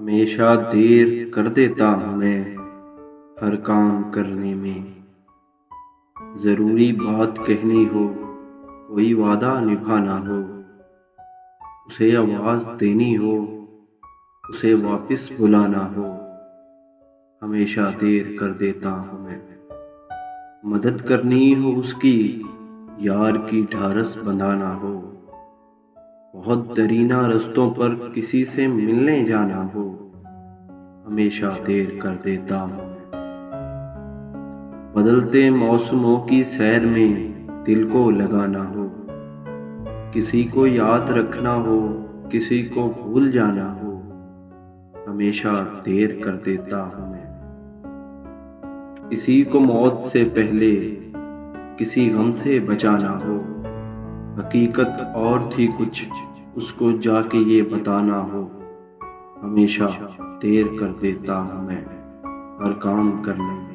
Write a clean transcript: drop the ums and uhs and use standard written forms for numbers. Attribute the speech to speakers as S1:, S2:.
S1: हमेशा देर कर देता हूँ मैं हर काम करने में। ज़रूरी बात कहनी हो, कोई वादा निभाना हो, उसे आवाज़ देनी हो, उसे वापस बुलाना हो, हमेशा देर कर देता हूँ मैं। मदद करनी हो उसकी, यार की ढारस बंधाना हो, बहुत दरीना रास्तों पर किसी से मिलने जाना हो, हमेशा देर कर देता हूँ मैं। बदलते मौसमों की सैर में दिल को लगाना हो, किसी को याद रखना हो, किसी को भूल जाना हो, हमेशा देर कर देता हूँ मैं। किसी को मौत से पहले किसी गम से बचाना हो, हकीकत और थी कुछ उसको जाके ये बताना हो, हमेशा देर कर देता हूँ मैं हर काम करने में।